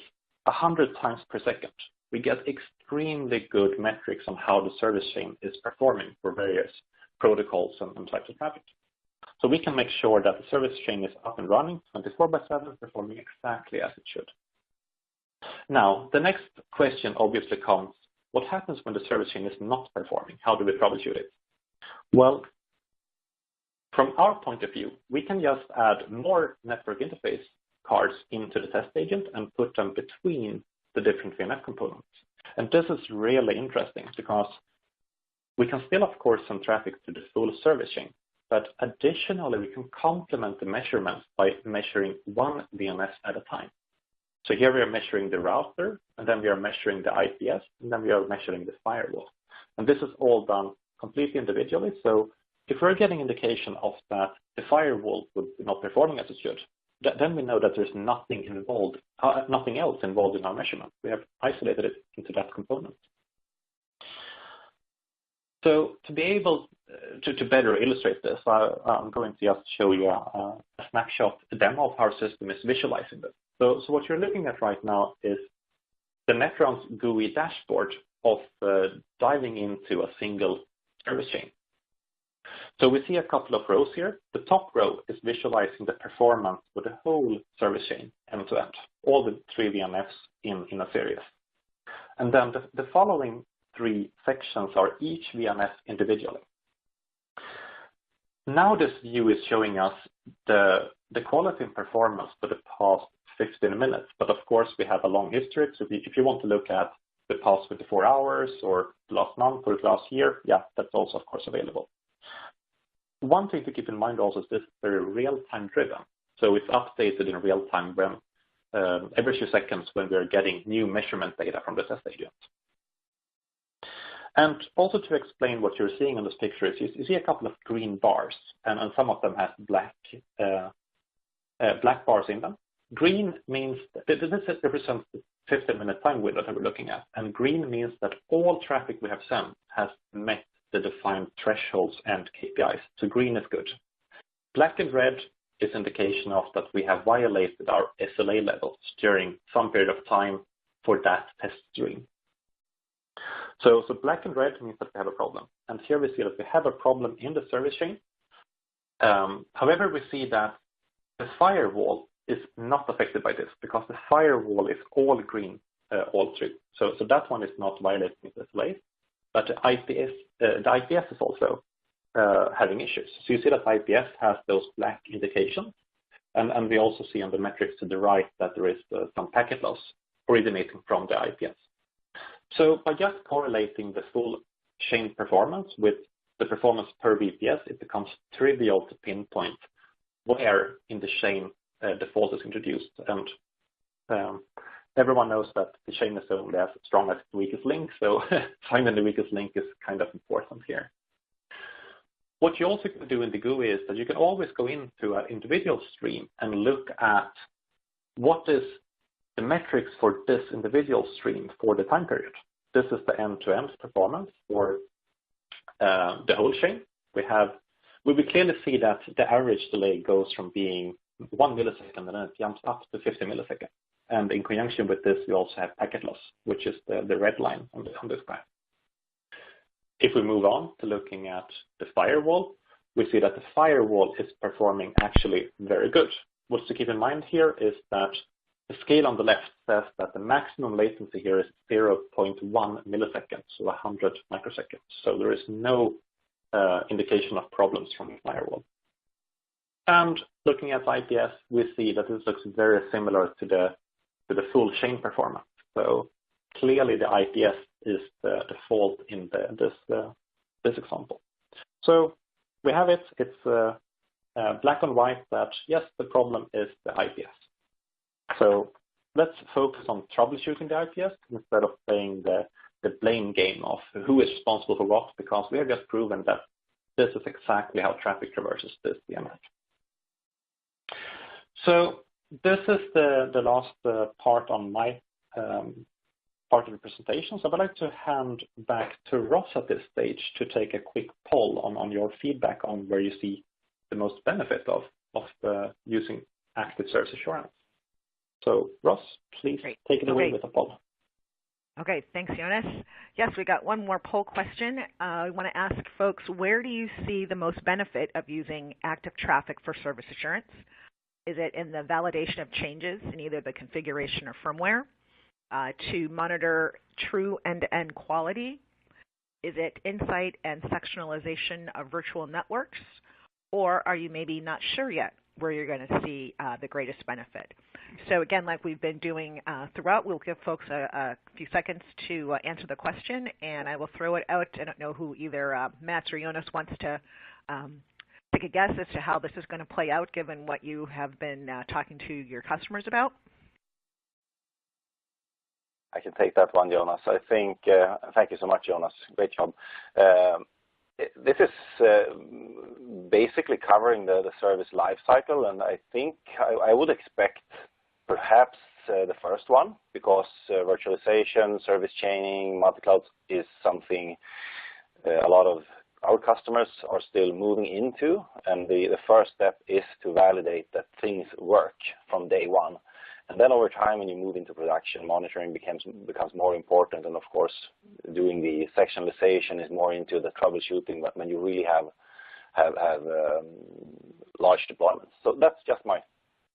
100 times per second, we get extremely good metrics on how the service chain is performing for various protocols and types of traffic. So we can make sure that the service chain is up and running 24/7, performing exactly as it should. Now, the next question obviously comes, what happens when the service chain is not performing? How do we troubleshoot it? Well, from our point of view, we can just add more network interface cards into the test agent and put them between the different VNF components. And this is really interesting because we can still, of course, send traffic to the full service chain, but additionally, we can complement the measurements by measuring one DNS at a time. So here we are measuring the router, and then we are measuring the IPS, and then we are measuring the firewall. And this is all done completely individually. So if we're getting indication of that the firewall would be not performing as it should, then we know that there's nothing involved, nothing else involved in our measurement. We have isolated it into that component. So to be able to better illustrate this, I'm going to just show you a snapshot, a demo of how our system is visualizing this. So what you're looking at right now is the Netrounds GUI dashboard of diving into a single service chain. So we see a couple of rows here. The top row is visualizing the performance for the whole service chain end to end, all the three VNFs in a series. And then the following three sections are each VNF individually. Now this view is showing us the quality and performance for the past 15 minutes, but of course we have a long history. So if you want to look at the past 24 hours or the last month or the last year, yeah, that's also of course available. One thing to keep in mind also is this is very real-time driven. So it's updated in real time when every few seconds when we're getting new measurement data from the test agent. And also to explain what you're seeing in this picture is you see a couple of green bars, and some of them have black bars in them. Green means that this represents the 15-minute time window that we're looking at, and green means that all traffic we have sent has met the defined thresholds and KPIs. So green is good. Black and red is indication of that we have violated our SLA levels during some period of time for that test stream. So black and red means that we have a problem. And here we see that we have a problem in the service chain. However, we see that the firewall is not affected by this because the firewall is all green all through. So that one is not violating its SLA. But the IPS is also having issues. So you see that IPS has those black indications. And we also see on the metrics to the right that there is some packet loss originating from the IPS. So by just correlating the full chain performance with the performance per VPS, it becomes trivial to pinpoint where in the chain the fault is introduced. And everyone knows that the chain is only as strong as its weakest link, so finding the weakest link is kind of important here. What you also can do in the GUI is that you can always go into an individual stream and look at what is the metrics for this individual stream for the time period. This is the end-to-end performance for the whole chain. We clearly see that the average delay goes from being 1 millisecond and then it jumps up to 50 milliseconds. And in conjunction with this, we also have packet loss, which is the red line on this graph. If we move on to looking at the firewall, we see that the firewall is performing actually very good. What's to keep in mind here is that the scale on the left says that the maximum latency here is 0.1 milliseconds, so 100 microseconds. So there is no indication of problems from the firewall. And looking at IPS, we see that this looks very similar to the full chain performance. So clearly the IPS is the fault in this example. So we have it. It's black and white that yes, the problem is the IPS. So let's focus on troubleshooting the IPS instead of playing the blame game of who is responsible for what, because we have just proven that this is exactly how traffic traverses this DMZ. So this is the last part on my part of the presentation. So I'd like to hand back to Roz at this stage to take a quick poll on your feedback on where you see the most benefit of using active service assurance. So Roz, please take it away with the poll.
Okay, thanks, Jonas. Yes, we got one more poll question. We want to ask folks, where do you see the most benefit of using active traffic for service assurance? Is it in the validation of changes in either the configuration or firmware, to monitor true end-to-end quality? Is it insight and sectionalization of virtual networks? Or are you maybe not sure yet where you're going to see the greatest benefit? So again, like we've been doing throughout, we'll give folks a few seconds to answer the question, and I will throw it out. I don't know who either Mats or Jonas wants to take a guess as to how this is going to play out, given what you have been talking to your customers about.
I can take that one, Jonas. I think, thank you so much, Jonas. Great job. This is basically covering the service life cycle, and I think I would expect perhaps the first one, because virtualization, service chaining, multi-cloud is something a lot of our customers are still moving into, and the first step is to validate that things work from day one. And then over time, when you move into production, monitoring becomes more important, and of course, doing the sectionalization is more into the troubleshooting. But when you really have large deployments, so that's just my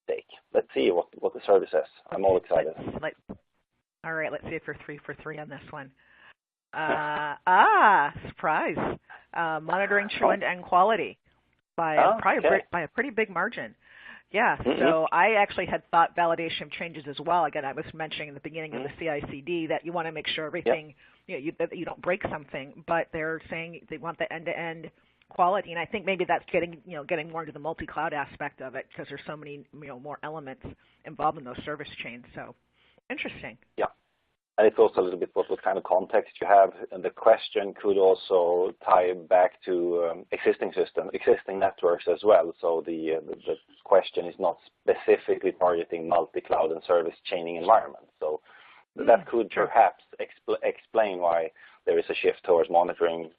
take. Let's see what the service says. I'm all excited.
All right, let's see if we're 3 for 3 on this one. Surprise! Monitoring true end-to-end quality by a pretty big margin. Yeah, so I actually had thought validation of changes as well. Again, I was mentioning in the beginning of the CI/CD that you want to make sure everything, that you don't break something, but they're saying they want the end-to-end quality, and I think maybe that's getting more into the multi-cloud aspect of it, because there's so many more elements involved in those service chains. So interesting. Yeah.
And it's also a little bit what kind of context you have, and the question could also tie back to existing networks as well. So the question is not specifically targeting multi-cloud and service chaining environments. So that could perhaps explain why there is a shift towards monitoring,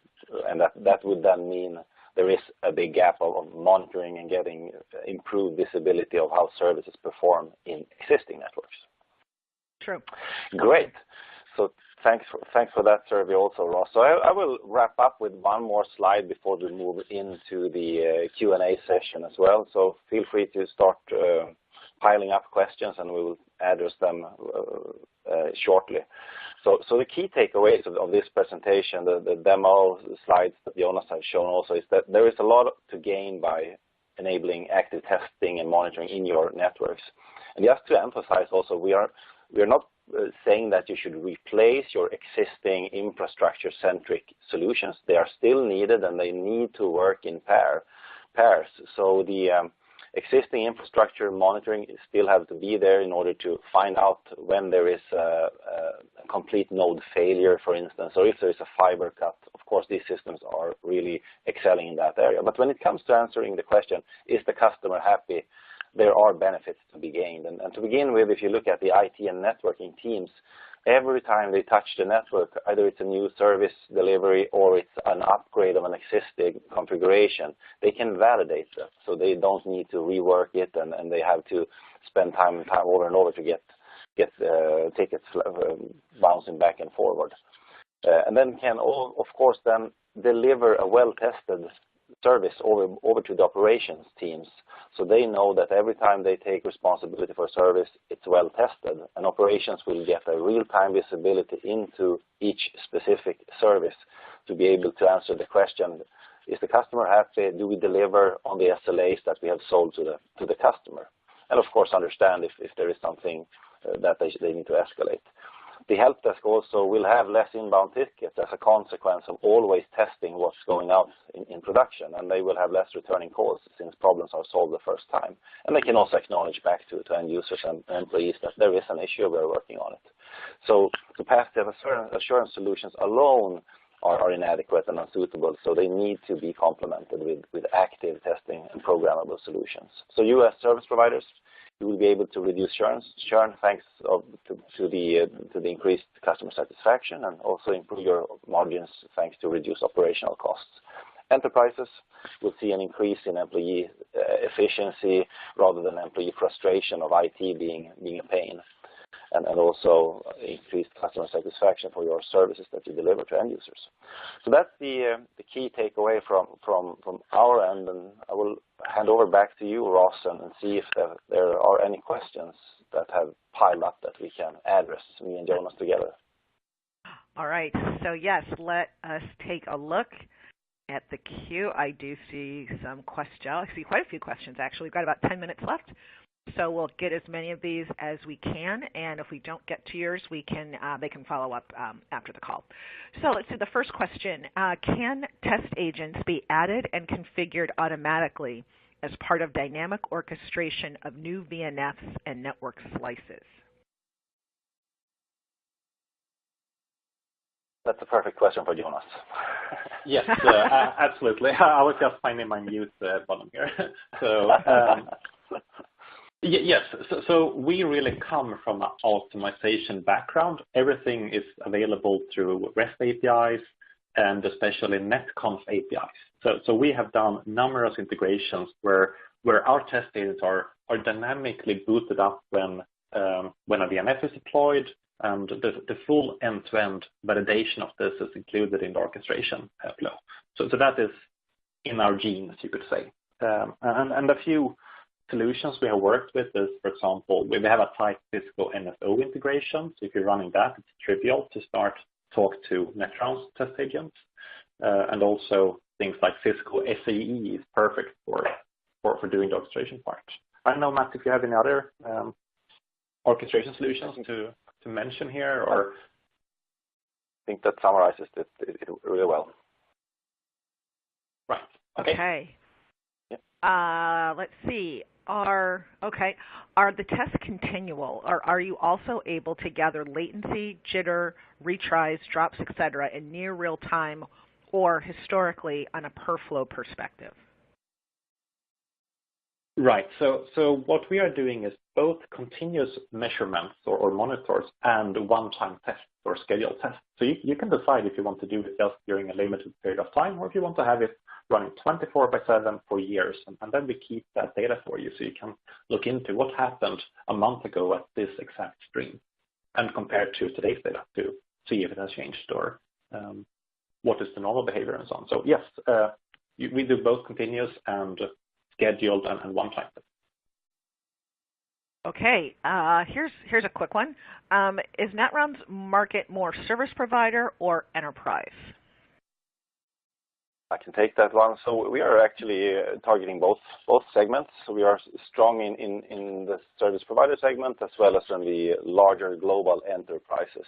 and that would then mean there is a big gap of monitoring and getting improved visibility of how services perform in existing networks.
True.
Great. So thanks for that survey also, Ross. So I will wrap up with one more slide before we move into the Q&A session as well. So feel free to start piling up questions, and we will address them shortly. So the key takeaways of this presentation, the demo slides that Jonas has shown also, is that there is a lot to gain by enabling active testing and monitoring in your networks. And just to emphasize also, we are not saying that you should replace your existing infrastructure-centric solutions. They are still needed, and they need to work in pairs. So the existing infrastructure monitoring still has to be there in order to find out when there is a complete node failure, for instance, or if there is a fiber cut. Of course, these systems are really excelling in that area. But when it comes to answering the question, is the customer happy? There are benefits to be gained. And to begin with, if you look at the IT and networking teams, every time they touch the network, either it's a new service delivery or it's an upgrade of an existing configuration, they can validate that. So they don't need to rework it, and they have to spend time over and over to get tickets bouncing back and forward. And then can, of course, then deliver a well-tested service over to the operations teams, so they know that every time they take responsibility for service, it's well tested, and operations will get a real-time visibility into each specific service to be able to answer the question, is the customer happy? Do we deliver on the SLAs that we have sold to the customer? And of course understand if there is something that they need to escalate. The help desk also will have less inbound tickets as a consequence of always testing what's going out in production, and they will have less returning calls since problems are solved the first time. And they can also acknowledge back to end users and employees that there is an issue, we're working on it. So the passive assurance solutions alone are inadequate and unsuitable, so they need to be complemented with active testing and programmable solutions. So you as service providers, you will be able to reduce churn thanks to the increased customer satisfaction, and also improve your margins thanks to reduced operational costs. Enterprises will see an increase in employee efficiency rather than employee frustration of IT being a pain, and also increased customer satisfaction for your services that you deliver to end users. So that's the key takeaway from our end, and I will hand over back to you, Roz, and see if there are any questions that have piled up that we can address, me and Jonas together.
All right, so yes, let us take a look at the queue. I do see some questions. I see quite a few questions, actually. We've got about 10 minutes left. So we'll get as many of these as we can, and if we don't get to yours, they can follow up after the call. So let's do the first question. Can test agents be added and configured automatically as part of dynamic orchestration of new VNFs and network slices?
That's a perfect question for Jonas.
Yes, absolutely. I was just finding my mute button here. So. Yes, so we really come from an optimization background. Everything is available through REST APIs and especially NetConf APIs. So we have done numerous integrations where our test agents are dynamically booted up when a VNF is deployed, and the full end-to-end validation of this is included in the orchestration flow. So that is in our genes, you could say. And a few solutions we have worked with is, for example, we have a tight Cisco NSO integration. So if you're running that, it's trivial to talk to Netrounds test agents. And also things like Cisco SAE is perfect for doing the orchestration part. I don't know, Matt, if you have any other orchestration solutions to mention here, or?
I think that summarizes it really well.
Right.
Okay. Let's see. Are the tests continual, or are you also able to gather latency, jitter, retries, drops, etc. in near real time, or historically on a per flow perspective?
Right. So what we are doing is both continuous measurements or monitors and one-time tests or scheduled tests. So you can decide if you want to do it just during a limited period of time, or if you want to have it running 24/7 for years, and then we keep that data for you, so you can look into what happened a month ago at this exact stream, and compare to today's data to see if it has changed or what is the normal behavior and so on. So yes, we do both continuous and scheduled and one-time.
Okay, here's a quick one. Is Netrounds market more service provider or enterprise?
I can take that one. So we are actually targeting both segments. So we are strong in the service provider segment as well as in the larger global enterprises.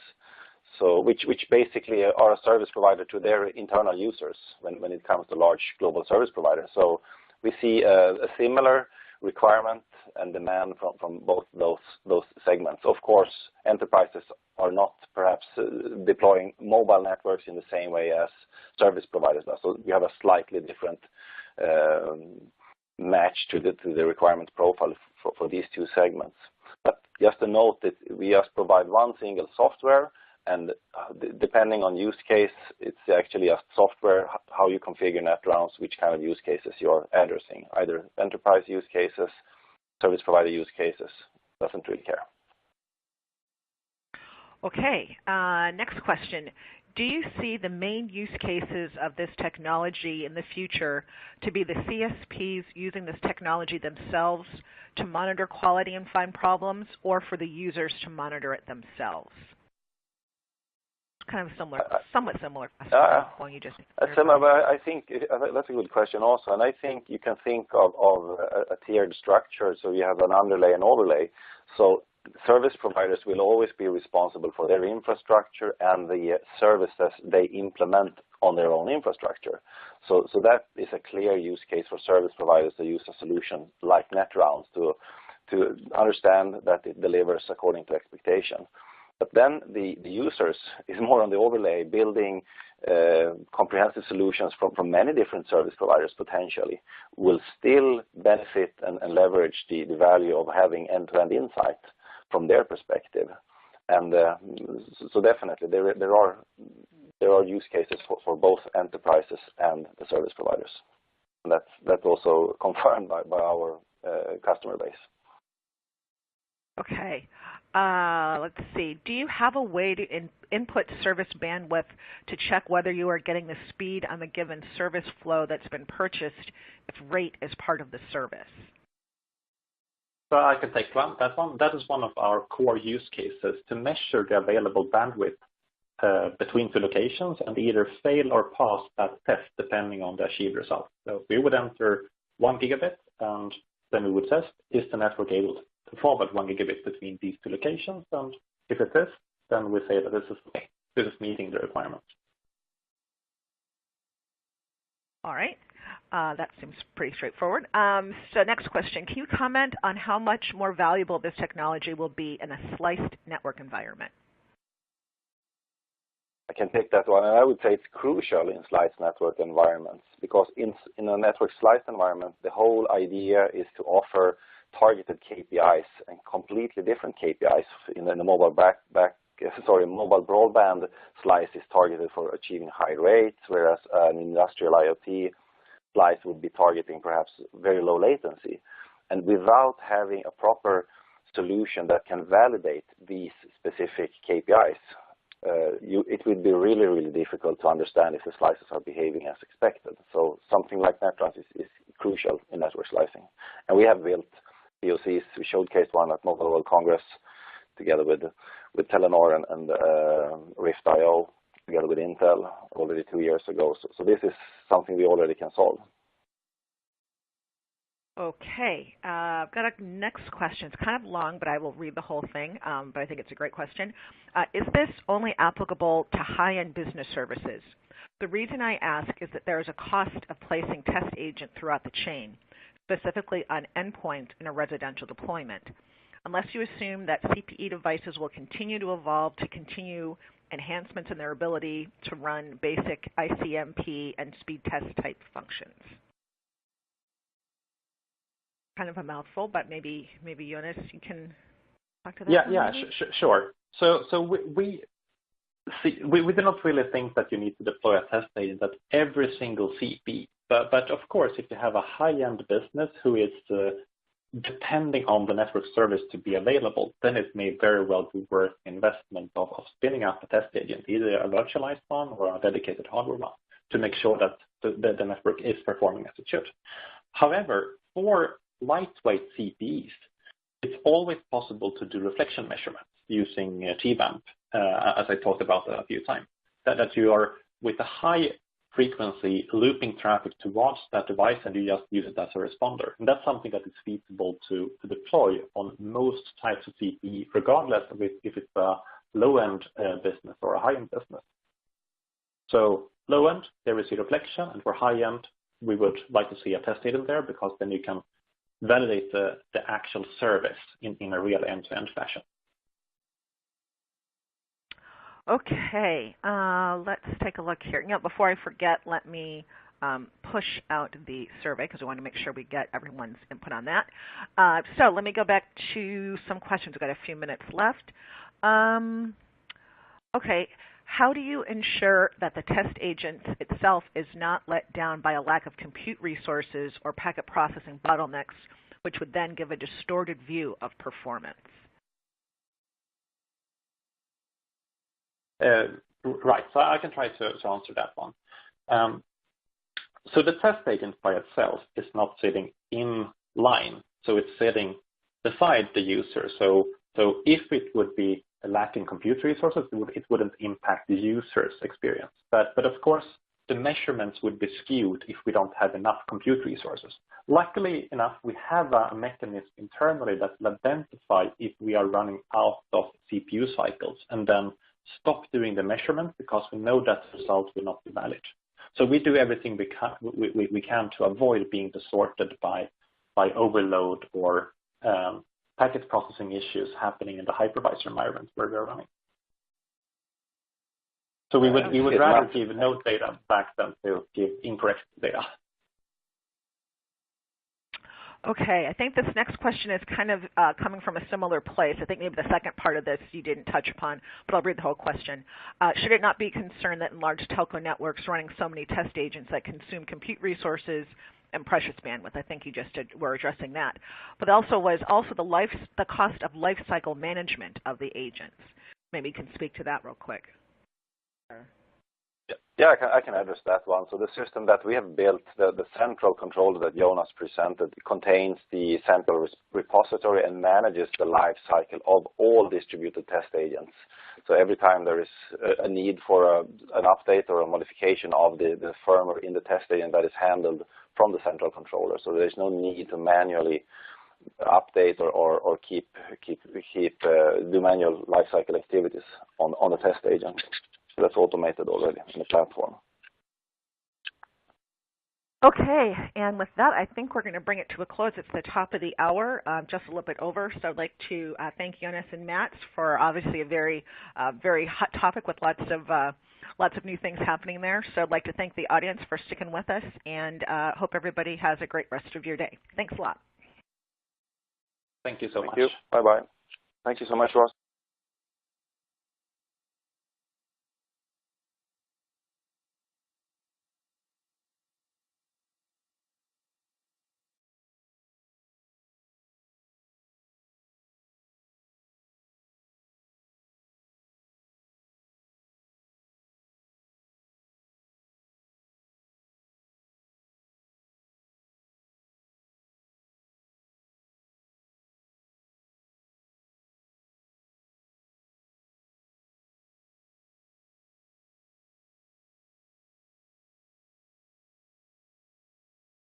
So which basically are a service provider to their internal users when it comes to large global service providers. So we see a similar requirement and demand from both those segments. Of course, enterprises are not perhaps deploying mobile networks in the same way as service providers do. So you have a slightly different match to the requirement profile for these two segments. But just a note that we just provide one single software, and depending on use case, it's actually a software, how you configure Netrounds, which kind of use cases you're addressing, either enterprise use cases, service provider use cases, doesn't really care.
Okay, next question. Do you see the main use cases of this technology in the future to be the CSPs using this technology themselves to monitor quality and find problems, or for the users to monitor it themselves? Kind of somewhat similar question. You just
similar, but I think that's a good question also, and I think you can think of a tiered structure. So you have an underlay and overlay. So service providers will always be responsible for their infrastructure and the services they implement on their own infrastructure. So that is a clear use case for service providers to use a solution like Netrounds to understand that it delivers according to expectation. But then the users is more on the overlay, building comprehensive solutions from many different service providers potentially will still benefit and leverage the value of having end-to-end insight from their perspective. And so definitely there are use cases for both enterprises and the service providers. And that's also confirmed by our customer base.
Okay. Let's see. Do you have a way to input service bandwidth to check whether you are getting the speed on the given service flow that's been purchased if rate is part of the service?
So I can take that one. That is one of our core use cases to measure the available bandwidth between two locations and either fail or pass that test depending on the achieved result. So we would enter 1 gigabit and then we would test, is the network able to forward 1 gigabit between these two locations, and if it is, then we say that this is meeting the requirements.
All right. That seems pretty straightforward. So next question, can you comment on how much more valuable this technology will be in a sliced network environment?
I can take that one, and I would say it's crucial in sliced network environments because in a network sliced environment, the whole idea is to offer targeted KPIs and completely different KPIs. In the mobile mobile broadband slice is targeted for achieving high rates, whereas an industrial IoT slice would be targeting perhaps very low latency. And without having a proper solution that can validate these specific KPIs, it would be really, really difficult to understand if the slices are behaving as expected. So something like Netrounds is crucial in network slicing. And we have built POCs. We showcased one at Mobile World Congress together with Telenor and Rift.io together with Intel already 2 years ago. So this is something we already can solve.
Okay, I've got a next question. It's kind of long, but I will read the whole thing, but I think it's a great question. Is this only applicable to high-end business services? The reason I ask is that there is a cost of placing test agent throughout the chain, specifically on endpoint in a residential deployment. Unless you assume that CPE devices will continue to evolve to continue enhancements in their ability to run basic ICMP and speed test type functions. Kind of a mouthful, but maybe Jonas, you can talk to that.
Yeah, sure. So we do not really think that you need to deploy a test agent at every single CPE. But of course, if you have a high-end business who is depending on the network service to be available, then it may very well be worth investment of spinning up a test agent, either a virtualized one or a dedicated hardware one, to make sure that the network is performing as it should. However, for lightweight CPEs, it's always possible to do reflection measurements using T-band, as I talked about a few times, that you are with a high frequency looping traffic towards that device and you just use it as a responder. And that's something that is feasible to deploy on most types of CPE, regardless of if it's a low-end business or a high-end business. So low-end, there is a reflection, and for high-end, we would like to see a test agent there because then you can validate the actual service in a real end-to-end fashion.
Okay, let's take a look here. Before I forget, let me push out the survey because I want to make sure we get everyone's input on that. So let me go back to some questions. We've got a few minutes left. Okay, how do you ensure that the test agent itself is not let down by a lack of compute resources or packet processing bottlenecks, which would then give a distorted view of performance?
Right, so I can try to answer that one. So the test agent by itself is not sitting in line, so it's sitting beside the user. So if it would be lacking compute resources, it wouldn't impact the user's experience. But of course, the measurements would be skewed if we don't have enough compute resources. Luckily enough, we have a mechanism internally that will identify if we are running out of CPU cycles and then stop doing the measurement because we know that the result will not be valid. So we do everything we can to avoid being distorted by overload or packet processing issues happening in the hypervisor environment where we're running. So we would rather give no data back than to give incorrect data.
Okay, I think this next question is kind of coming from a similar place. I think maybe the second part of this you didn't touch upon, but I'll read the whole question. Should it not be concerned that in large telco networks running so many test agents that consume compute resources and precious bandwidth? I think you just were addressing that. But also was the cost of life cycle management of the agents. Maybe you can speak to that real quick.
Yeah, I can address that one. So the system that we have built, the central controller that Jonas presented, contains the central repository and manages the life cycle of all distributed test agents. So every time there is a need for an update or a modification of the firmware in the test agent, that is handled from the central controller. So there's no need to manually update or do manual life cycle activities on the test agent. So that's automated already in the platform.
Okay, and with that, I think we're going to bring it to a close. It's the top of the hour, just a little bit over. So I'd like to thank Jonas and Matt for obviously a very hot topic with lots of new things happening there. So I'd like to thank the audience for sticking with us, and hope everybody has a great rest of your day. Thanks a lot.
Thank you so much.
Thank you. Bye-bye. Thank you so much, Roz.